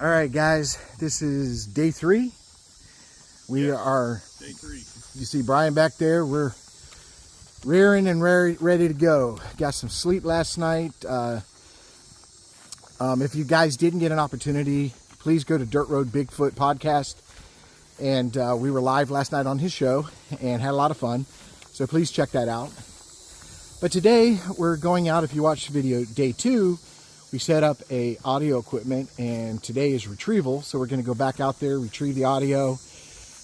All right, guys, this is day 3. We are day 3. You see Brian back there. We're rearing and ready to go. Got some sleep last night. If you guys didn't get an opportunity, please go to Dirt Road Bigfoot podcast. And we were live last night on his show and had a lot of fun. So please check that out. But today we're going out. If you watch the video, day 2, we set up a audio equipment, and today is retrieval. So we're going to go back out there, retrieve the audio,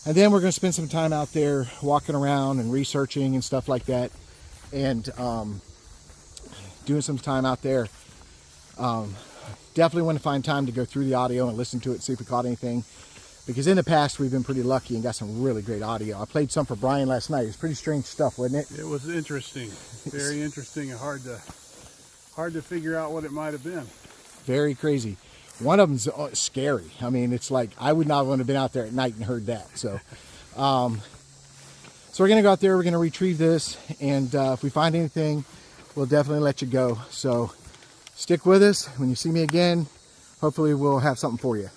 and then we're going to spend some time out there walking around and researching and stuff like that, and doing some time out there. Definitely want to find time to go through the audio and listen to it, see if we caught anything, because in the past we've been pretty lucky and got some really great audio. I played some for Brian last night. It was pretty strange stuff, wasn't it? It was interesting, very interesting, and hard to figure out what it might have been. Very crazy. One of them's scary. I mean, it's like I would not want to have been out there at night and heard that. So, so we're gonna go out there. We're gonna retrieve this, and if we find anything, we'll definitely let you go. So, stick with us. When you see me again, hopefully we'll have something for you.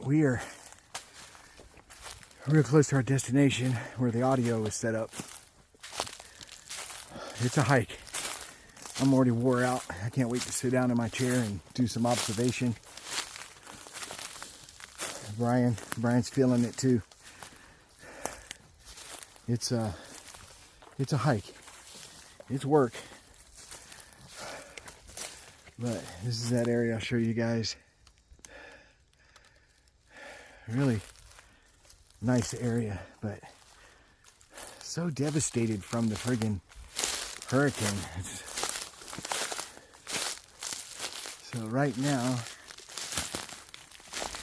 We are real close to our destination where the audio is set up. It's a hike. I'm already wore out. I can't wait to sit down in my chair and do some observation. Brian's feeling it too. It's a hike. It's work. But this is that area I'll show you guys. Really nice area, but so devastated from the friggin' hurricane. So right now,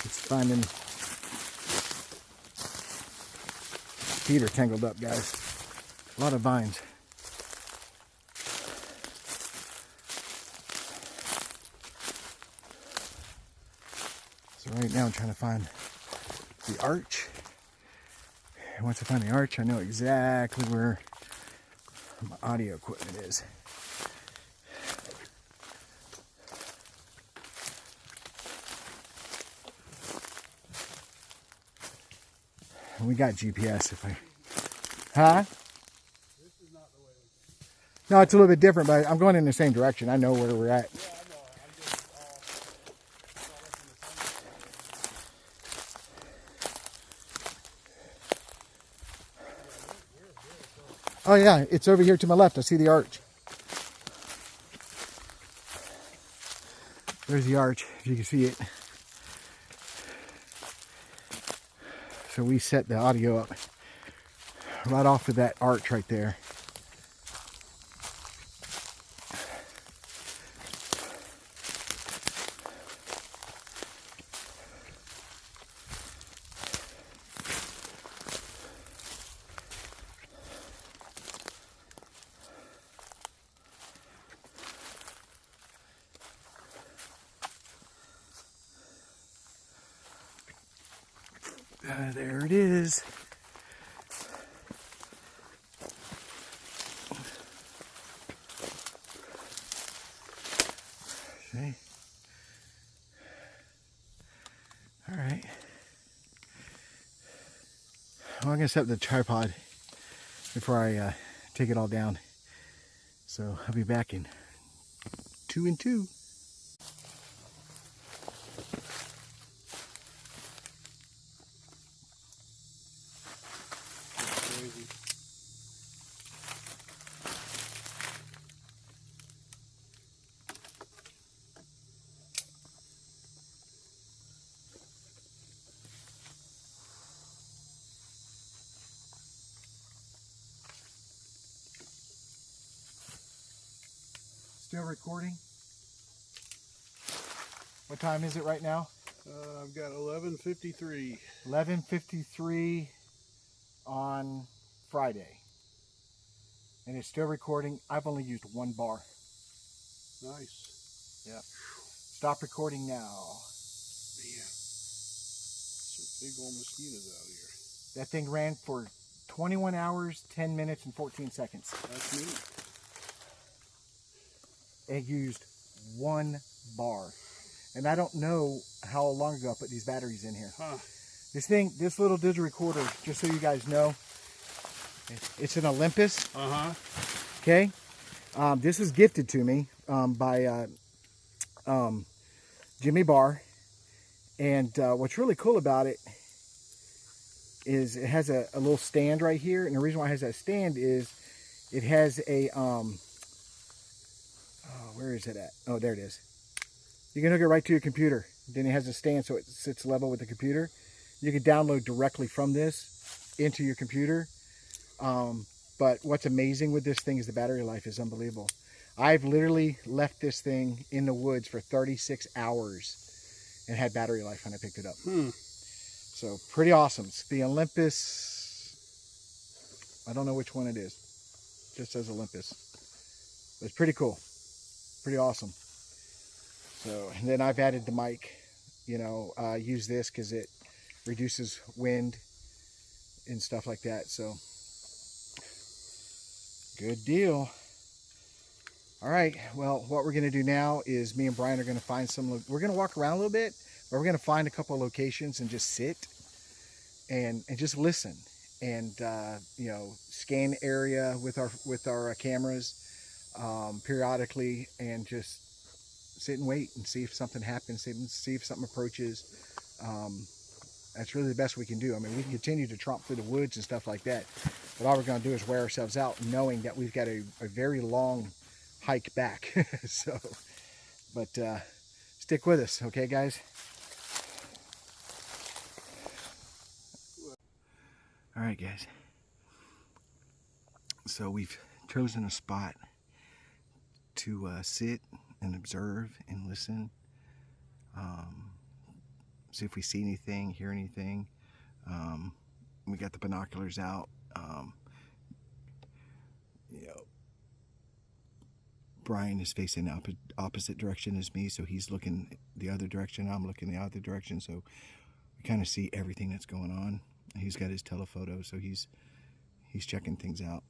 it's finding, feet are tangled up, guys. A lot of vines. So right now I'm trying to find the arch. And once I find the arch, I know exactly where my audio equipment is. And we got GPS if I... Huh? This is not the way we No, it's a little bit different, but I'm going in the same direction. I know where we're at. Yeah, I know. I'm just Oh yeah, it's over here to my left. I see the arch. There's the arch, if you can see it. So we set the audio up right off of that arch right there. There it is. See? All right. Well, I'm going to set up the tripod before I take it all down. So I'll be back in 2 and 2. crazy. Still recording? What time is it right now? I've got 11:53. 11:53 on Friday. And it's still recording. I've only used 1 bar. Nice. Yeah. Stop recording now. Man, some big old mosquitoes out here. That thing ran for 21 hours, 10 minutes, and 14 seconds. That's neat. It used 1 bar. And I don't know how long ago I put these batteries in here. Huh. This little digital recorder, just so you guys know, it's an Olympus. Uh-huh. Okay. This was gifted to me by Jimmy Barr. And what's really cool about it is it has a little stand right here. And the reason why it has that stand is it has a, where is it at? Oh, there it is. You can hook it right to your computer. Then it has a stand so it sits level with the computer. You can download directly from this into your computer. But what's amazing with this thing is the battery life is unbelievable. I've literally left this thing in the woods for 36 hours and had battery life when I picked it up. So pretty awesome. It's the Olympus. I don't know which one it is. It just says Olympus. But it's pretty cool. Pretty awesome. So, and then I've added the mic, you know, use this because it reduces wind and stuff like that. So, good deal. All right. Well, what we're going to do now is me and Brian are going to find we're going to walk around a little bit, but we're going to find a couple of locations and just sit and just listen and, you know, scan area with our cameras. periodically and just sit and wait and see if something happens, see if something approaches. That's really the best we can do. I mean, we can continue to tromp through the woods and stuff like that, but all we're going to do is wear ourselves out knowing that we've got a very long hike back. So, but stick with us, okay, guys? All right, guys. So we've chosen a spot to sit and observe and listen. See if we see anything, hear anything. We got the binoculars out. You know, Brian is facing the opposite direction as me, so he's looking the other direction. I'm looking the other direction, so we kind of see everything that's going on. He's got his telephoto, so he's checking things out.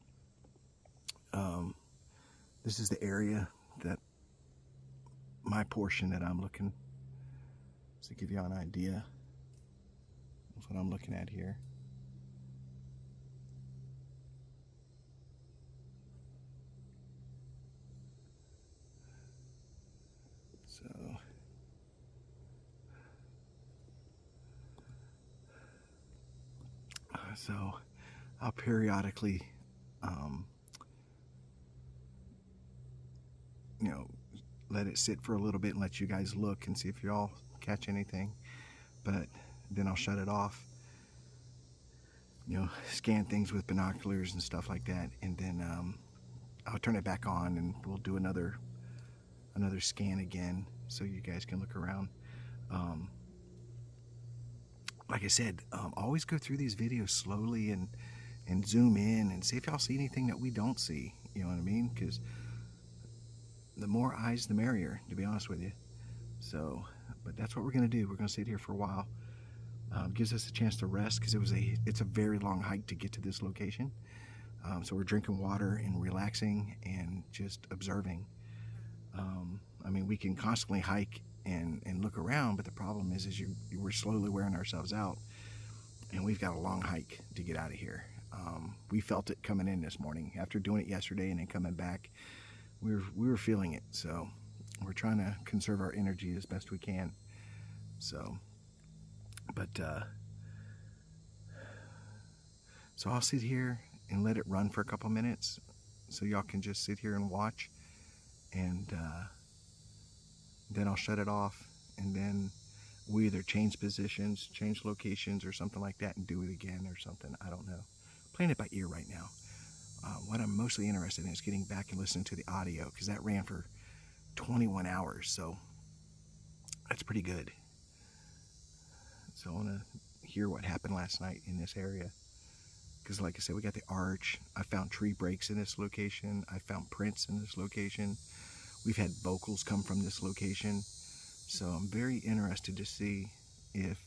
This is the area that my portion that I'm looking, to give you an idea of what I'm looking at here. So I'll periodically, you know, let it sit for a little bit and let you guys look and see if y'all catch anything. But then I'll shut it off, you know, scan things with binoculars and stuff like that, and then I'll turn it back on and we'll do another scan again so you guys can look around. Like I said, always go through these videos slowly and zoom in and see if y'all see anything that we don't see. You know what I mean? Because the more eyes, the merrier, to be honest with you. So, but that's what we're going to do. We're going to sit here for a while. Gives us a chance to rest because it's a very long hike to get to this location. So we're drinking water and relaxing and just observing. I mean, we can constantly hike and look around, but the problem is we're slowly wearing ourselves out, and we've got a long hike to get out of here. We felt it coming in this morning after doing it yesterday, and then coming back, we were feeling it. So we're trying to conserve our energy as best we can. So, but so I'll sit here and let it run for a couple minutes, so y'all can just sit here and watch, and then I'll shut it off, and then we either change positions, change locations, or something like that, and do it again or something. I don't know. Playing it by ear right now. What I'm mostly interested in is getting back and listening to the audio, because that ran for 21 hours, so that's pretty good. So I want to hear what happened last night in this area, because like I said, we got the arch. I found tree breaks in this location. I found prints in this location. We've had vocals come from this location. So I'm very interested to see if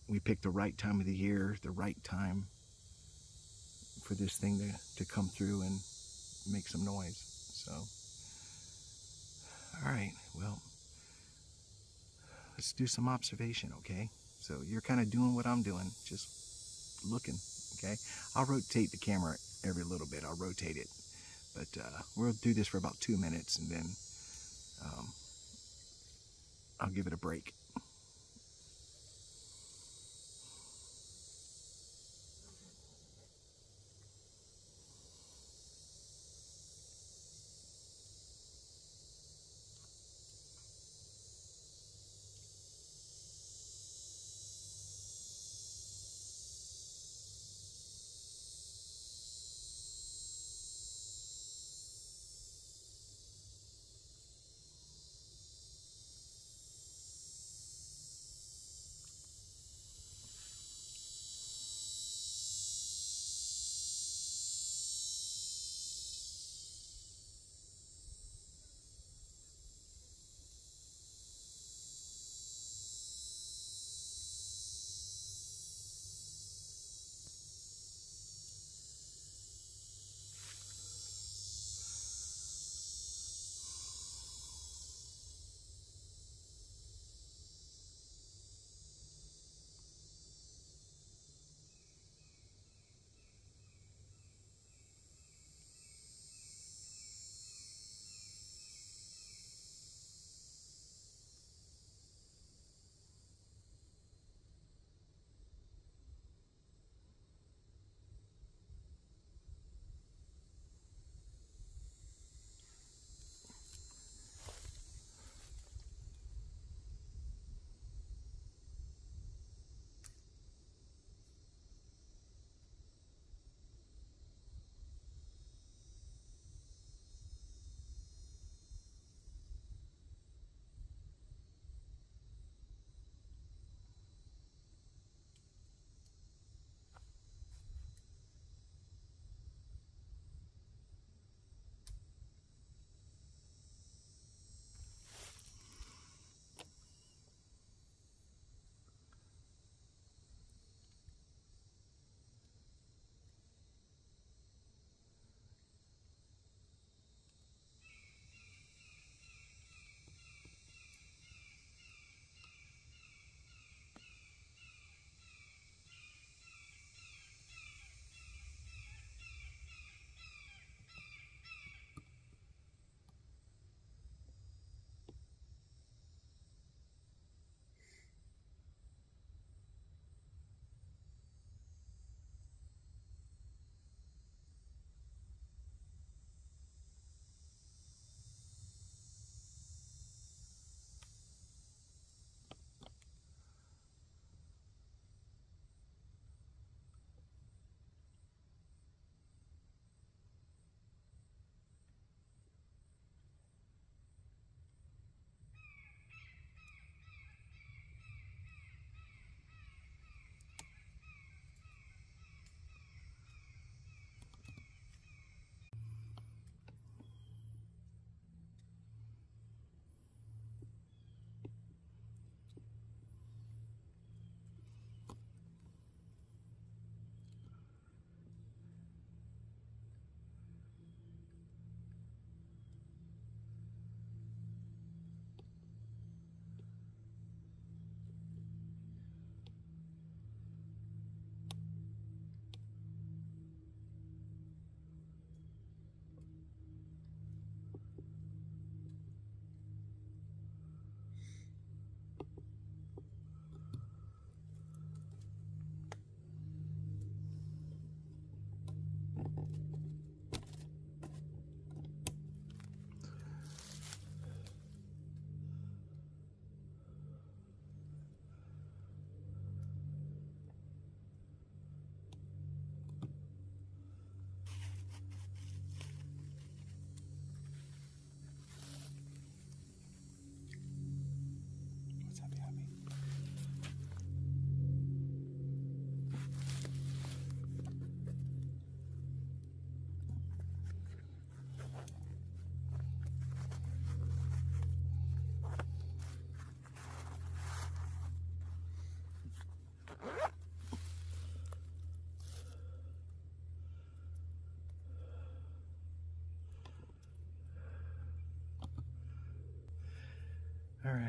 we pick the right time of the year, the right time for this thing to come through and make some noise. So, all right, well, let's do some observation, okay? So you're kind of doing what I'm doing, just looking, okay? I'll rotate the camera every little bit. I'll rotate it. But we'll do this for about 2 minutes, and then I'll give it a break.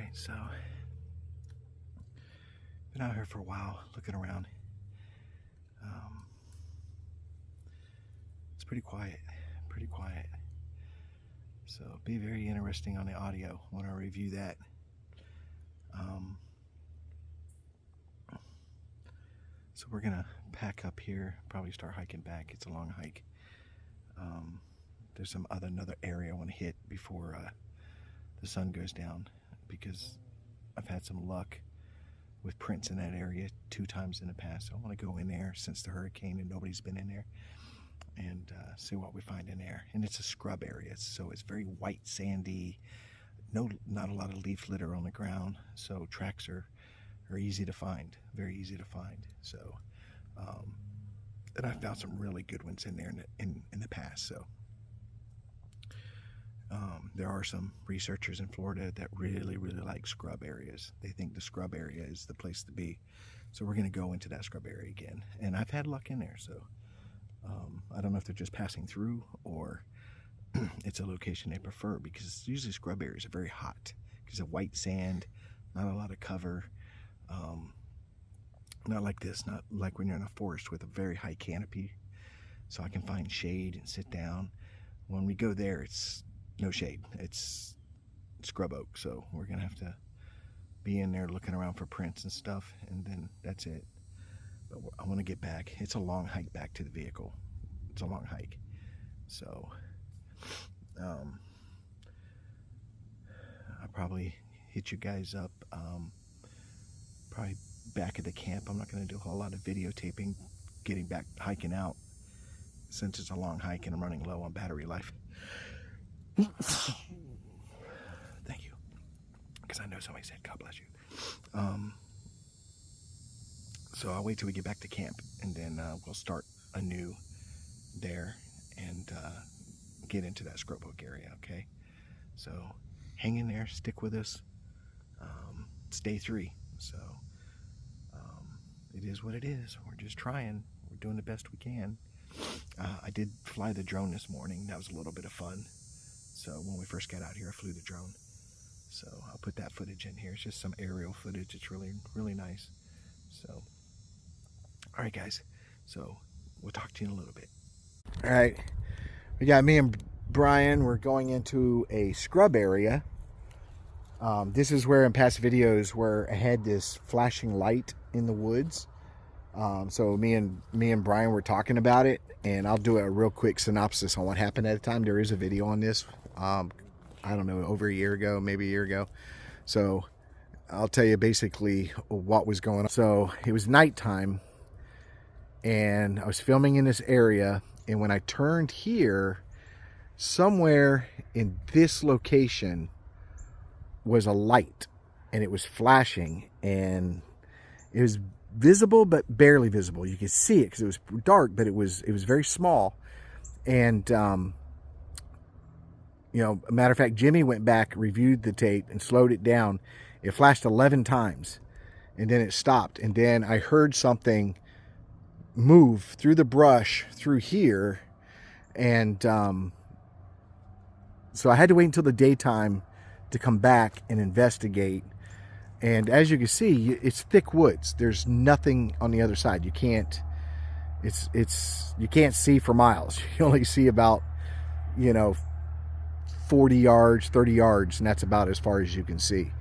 Alright, so been out here for a while looking around. It's pretty quiet, so it'll be very interesting on the audio when I review that. So we're gonna pack up here, probably start hiking back. It's a long hike. There's another area I want to hit before the sun goes down, because I've had some luck with prints in that area 2 times in the past. So I want to go in there since the hurricane and nobody's been in there, and see what we find in there. And it's a scrub area, so it's very white, sandy, not a lot of leaf litter on the ground, so tracks are easy to find, very easy to find. So and I found some really good ones in there in the past. So there are some researchers in Florida that really like scrub areas. They think the scrub area is the place to be. So we're going to go into that scrub area again. And I've had luck in there, so I don't know if they're just passing through or it's a location they prefer, because usually scrub areas are very hot because of white sand, not a lot of cover. Not like this, not like when you're in a forest with a very high canopy, so I can find shade and sit down. When we go there, it's no shade, it's scrub oak, so we're gonna have to be in there looking around for prints and stuff, and then that's it. But I want to get back. It's a long hike back to the vehicle. It's a long hike, so I'll probably hit you guys up probably back at the camp. I'm not going to do a whole lot of videotaping getting back hiking out, since it's a long hike and I'm running low on battery life. Thank you, because I know somebody said God bless you. So I'll wait till we get back to camp, and then we'll start anew there and get into that scrub oak area. Okay, so hang in there, stick with us. It's day 3, so it is what it is. We're just trying. We're doing the best we can. I did fly the drone this morning. That was a little bit of fun. So when we first got out here, I flew the drone. So I'll put that footage in here. It's just some aerial footage. It's really nice. So, all right, guys. So we'll talk to you in a little bit. All right. We got me and Brian. We're going into a scrub area. This is where in past videos where I had this flashing light in the woods. So me and Brian were talking about it, and I'll do a real quick synopsis on what happened at the time. There is a video on this. I don't know, over a year ago, maybe a year ago. So I'll tell you basically what was going on. So it was nighttime, and I was filming in this area, and when I turned here, somewhere in this location was a light, and it was flashing, and it was visible but barely visible. You could see it because it was dark, but it was very small. And you know, a matter of fact, Jimmy went back, reviewed the tape, and slowed it down. It flashed 11 times, and then it stopped. And then I heard something move through the brush through here, and so I had to wait until the daytime to come back and investigate. And as you can see, it's thick woods. There's nothing on the other side. You can't you can't see for miles. You only see about, you know, 40 yards, 30 yards, and that's about as far as you can see.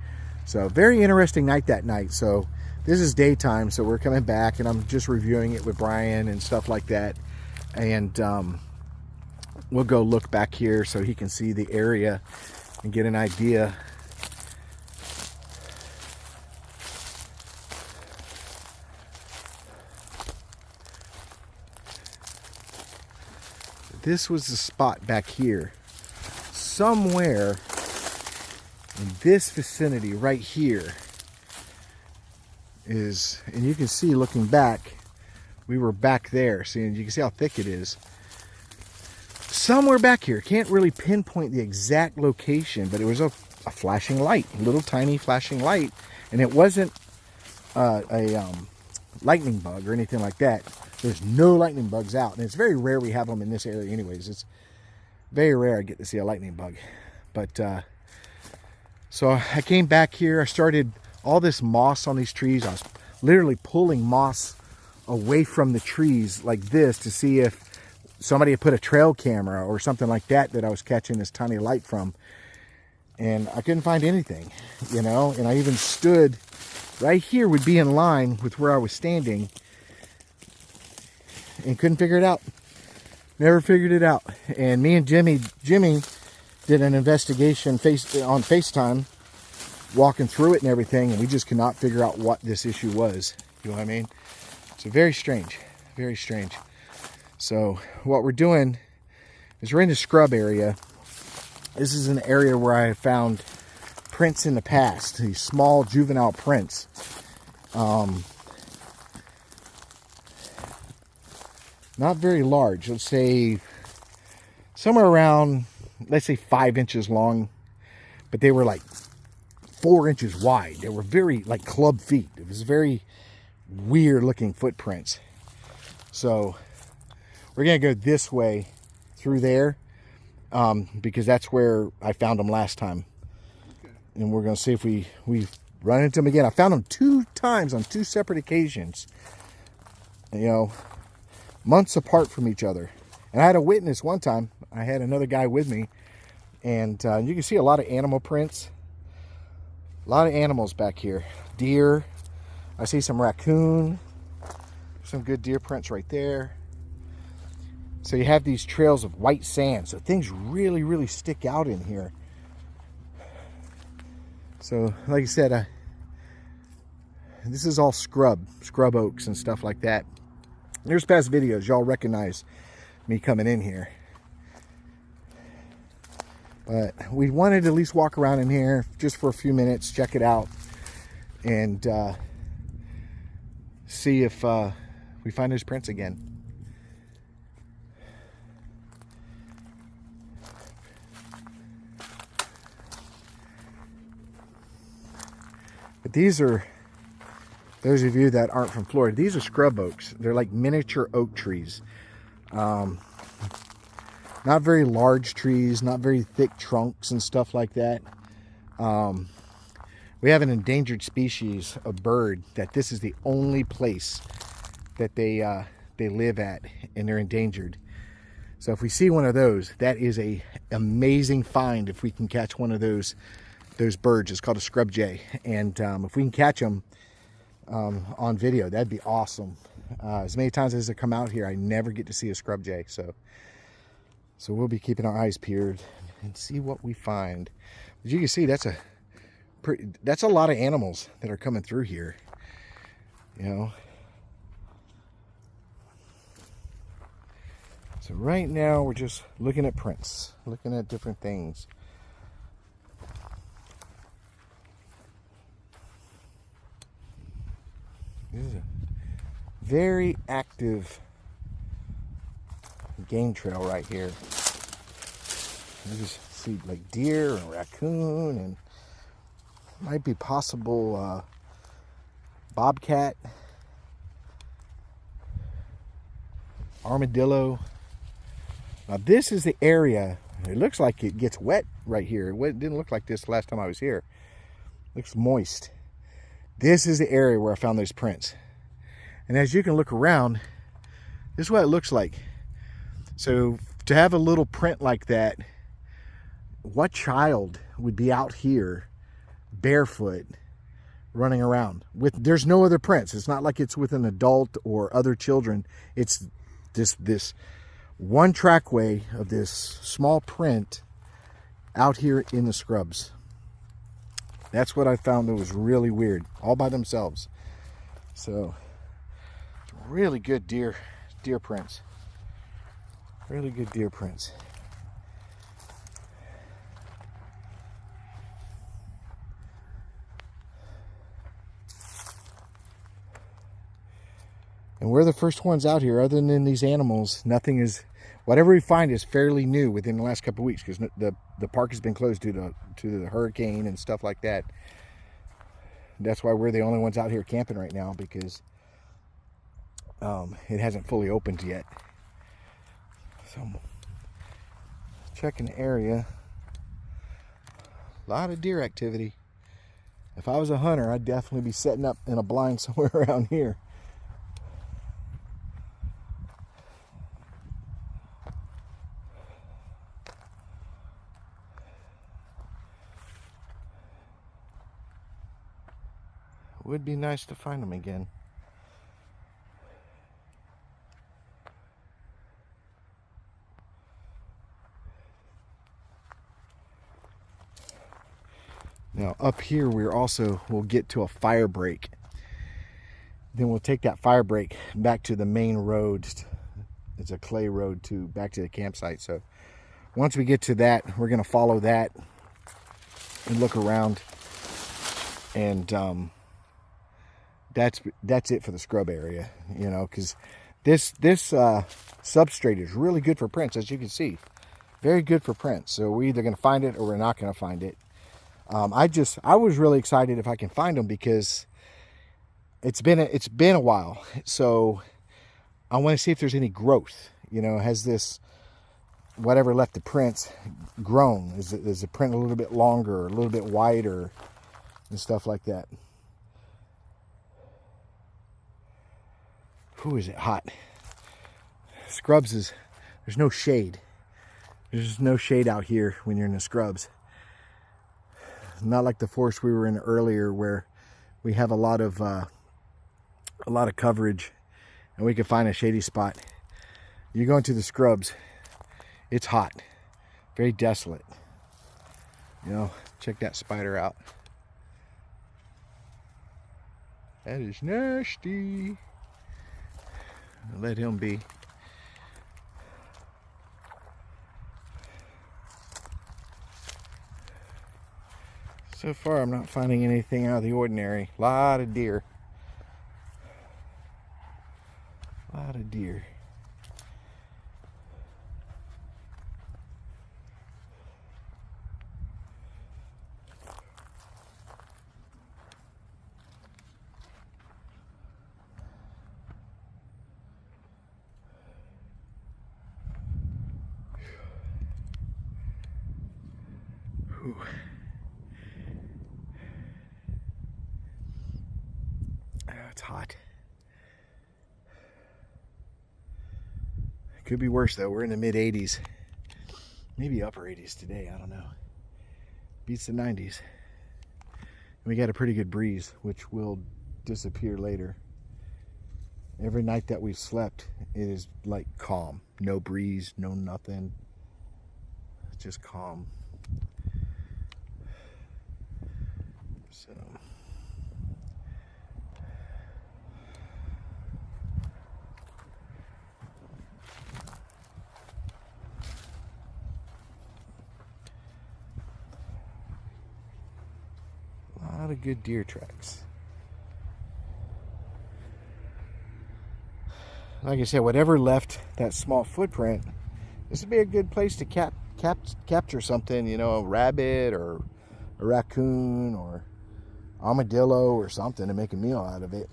So very interesting night that night. So this is daytime, so we're coming back, and I'm just reviewing it with Brian and stuff like that. And we'll go look back here so he can see the area and get an idea. This was the spot back here. Somewhere in this vicinity right here is, and you can see looking back, we were back there. See, you can see how thick it is. Somewhere back here, can't really pinpoint the exact location, but it was a flashing light, a little tiny flashing light, and it wasn't a lightning bug or anything like that. There's no lightning bugs out, and it's very rare we have them in this area anyways. It's very rare I get to see a lightning bug. But So I came back here. I started all this moss on these trees. I was literally pulling moss away from the trees like this to see if somebody had put a trail camera or something like that I was catching this tiny light from. And I couldn't find anything, you know. And I even stood right here, would be in line with where I was standing, and couldn't figure it out. Never figured it out. And me and Jimmy did an investigation on FaceTime, walking through it and everything, and we just could not figure out what this issue was. You know what I mean? So very strange, very strange. So what we're doing is we're in the scrub area. This is an area where I have found prints in the past, these small juvenile prints. Not very large, let's say somewhere around, let's say 5 inches long, but they were like 4 inches wide. They were very like club feet. It was very weird looking footprints. So we're gonna go this way through there, because that's where I found them last time. Okay. And we're gonna see if we run into them again. I found them 2 times on 2 separate occasions, you know, months apart from each other. And I had a witness one time. I had another guy with me, and you can see a lot of animal prints. A lot of animals back here. Deer. I see some raccoon. Some good deer prints right there. So you have these trails of white sand. So things really, really stick out in here. So, like I said, this is all scrub oaks and stuff like that. There's past videos. Y'all recognize me coming in here. But we wanted to at least walk around in here just for a few minutes, check it out, and see if we find those prints again. But these are, those of you that aren't from Florida, these are scrub oaks. They're like miniature oak trees. Not very large trees, not very thick trunks and stuff like that. We have an endangered species of bird that this is the only place that they live at, and they're endangered. So if we see one of those, that is a amazing find if we can catch one of those birds. It's called a scrub jay, and if we can catch them on video, that'd be awesome. As many times as I come out here, I never get to see a scrub jay, so we'll be keeping our eyes peeled and see what we find. As you can see, that's a lot of animals that are coming through here, you know. So right now we're just looking at prints, looking at different things. This is a very active game trail right here. You just see like deer and raccoon, and might be possible bobcat, armadillo. Now this is the area. It looks like it gets wet right here. It didn't look like this last time I was here. It looks moist. This is the area where I found those prints. And as you can look around, this is what it looks like. So to have a little print like that, what child would be out here barefoot running around with, there's no other prints. It's not like it's with an adult or other children. It's this one trackway of this small print out here in the scrubs. That's what I found that was really weird, all by themselves. So really good deer prints. Really good deer prints. And we're the first ones out here. Other than these animals, nothing is, whatever we find is fairly new within the last couple of weeks, because the park has been closed due to the hurricane and stuff like that. That's why we're the only ones out here camping right now, because it hasn't fully opened yet. So checking the area. A A lot of deer activity. If I was a hunter, I'd definitely be setting up in a blind somewhere around here. Would be nice to find them again. Now up here we'll get to a fire break. Then we'll take that fire break back to the main road. It's a clay road back to the campsite. So once we get to that, we're gonna follow that and look around. And that's it for the scrub area, you know, because this substrate is really good for prints, as you can see. Very good for prints. So we're either gonna find it or we're not gonna find it. I was really excited if I can find them, because it's been a while. So I want to see if there's any growth. You know, has this, whatever left the prints, grown? Is the print a little bit longer, a little bit wider, and stuff like that? Who is it hot? Scrubs there's no shade. There's no shade out here when you're in the scrubs. Not like the forest we were in earlier, where we have a lot of coverage and we can find a shady spot. You go into the scrubs, it's hot, very desolate. You know, check that spider out. That is nasty. Let him be. So far, I'm not finding anything out of the ordinary. A lot of deer. A lot of deer. Whew. It's hot. Could be worse though. We're in the mid 80s, maybe upper 80s today. I don't know. Beats the 90s. And we got a pretty good breeze, which will disappear later. Every night that we've slept, it is like calm. No breeze, no nothing. It's just calm. So. A lot of good deer tracks. Like I said, whatever left that small footprint, this would be a good place to capture something, you know, a rabbit or a raccoon or armadillo or something, to make a meal out of it.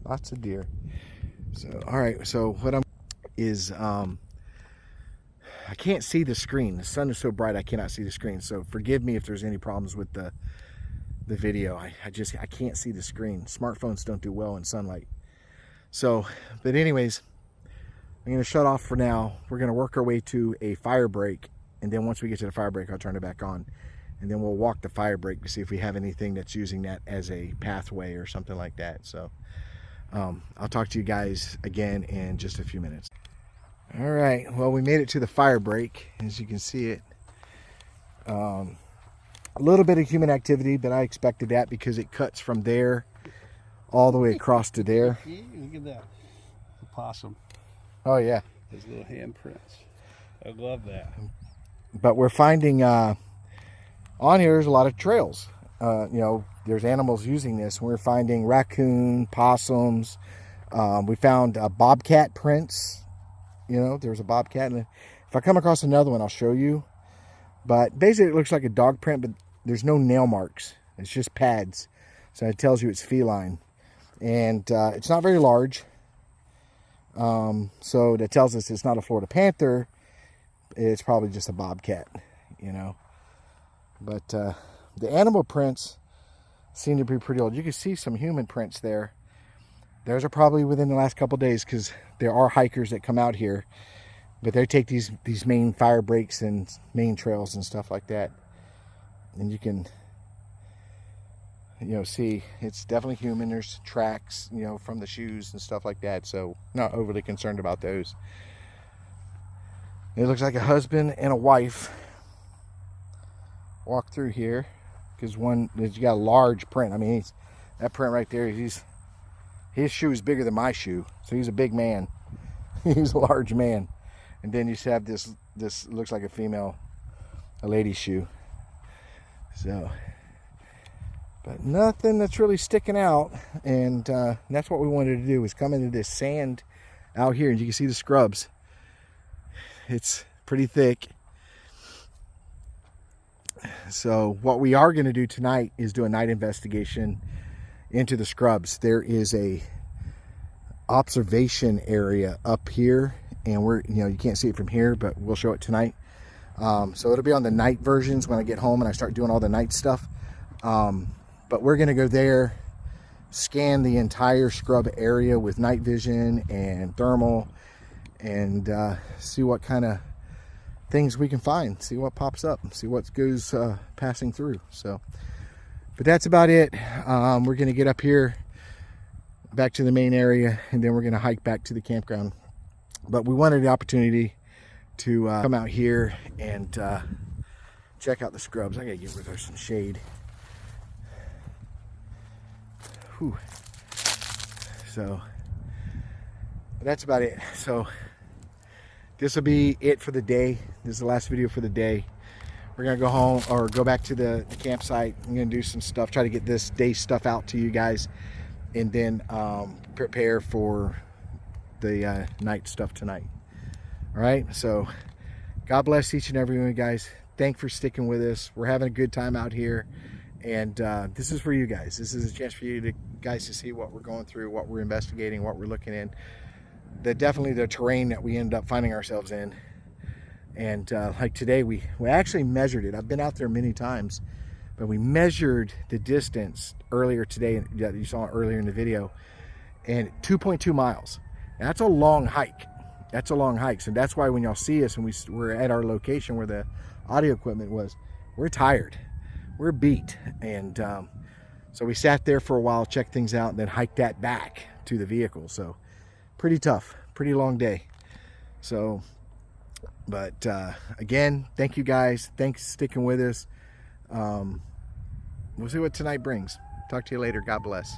Lots of deer. So, all right. So what I can't see the screen. The sun is so bright I cannot see the screen. So forgive me if there's any problems with the video. I can't see the screen. Smartphones don't do well in sunlight. So, but anyways, I'm going to shut off for now. We're going to work our way to a fire break, and then once we get to the fire break, I'll turn it back on, and then we'll walk the fire break to see if we have anything that's using that as a pathway or something like that. So. I'll talk to you guys again in just a few minutes. All right, well, we made it to the fire break, as you can see it. A little bit of human activity, but I expected that because it cuts from there all the way across to there. Look at that, the possum. Oh yeah, His little handprints. I love that. But we're finding on here there's a lot of trails. You know, there's animals using this. We're finding raccoon, possums. We found bobcat prints. You know, there's a bobcat. And if I come across another one, I'll show you. But basically it looks like a dog print, but there's no nail marks. It's just pads. So it tells you it's feline. And it's not very large. So that tells us it's not a Florida panther. It's probably just a bobcat, you know. But the animal prints seem to be pretty old. You can see some human prints there. Those are probably within the last couple days, because there are hikers that come out here, but they take these main fire breaks and main trails and stuff like that, and you can, you know, see it's definitely human. There's tracks, you know, from the shoes and stuff like that, so not overly concerned about those. It looks like a husband and a wife walk through here, because one, you got a large print. I mean, that print right there, his shoe is bigger than my shoe, so he's a big man. He's a large man. And then you have this looks like a lady's shoe. So, but nothing that's really sticking out. And that's what we wanted to do, was come into this sand out here, and you can see the scrubs. It's pretty thick. So what we are going to do tonight is do a night investigation into the scrubs. There is a observation area up here, and you can't see it from here, but we'll show it tonight. So it'll be on the night versions when I get home and I start doing all the night stuff. But we're going to go there, scan the entire scrub area with night vision and thermal, and see what kind of things we can find, see what pops up, see what goes passing through. So, but that's about it. We're going to get up here back to the main area, and then we're going to hike back to the campground. But we wanted the opportunity to come out here and check out the scrubs. I gotta get rid of some shade. Whew. So that's about it. So this will be it for the day. This is the last video for the day. We're gonna go home, or go back to the campsite. I'm gonna do some stuff, try to get this day's stuff out to you guys, and then prepare for the night stuff tonight. All right, so God bless each and every one of you guys. Thanks for sticking with us. We're having a good time out here, and this is for you guys. This is a chance for you guys to see what we're going through, what we're investigating, what we're looking in. Definitely the terrain that we end up finding ourselves in. And like today, we actually measured it. I've been out there many times, but we measured the distance earlier today. You saw it earlier in the video, and 2.2 miles. And that's a long hike. That's a long hike. So that's why when y'all see us and we're at our location where the audio equipment was, we're tired. We're beat. And so we sat there for a while, checked things out, and then hiked that back to the vehicle. So pretty tough, pretty long day. So, but again, thank you guys. Thanks for sticking with us. We'll see what tonight brings. Talk to you later. God bless.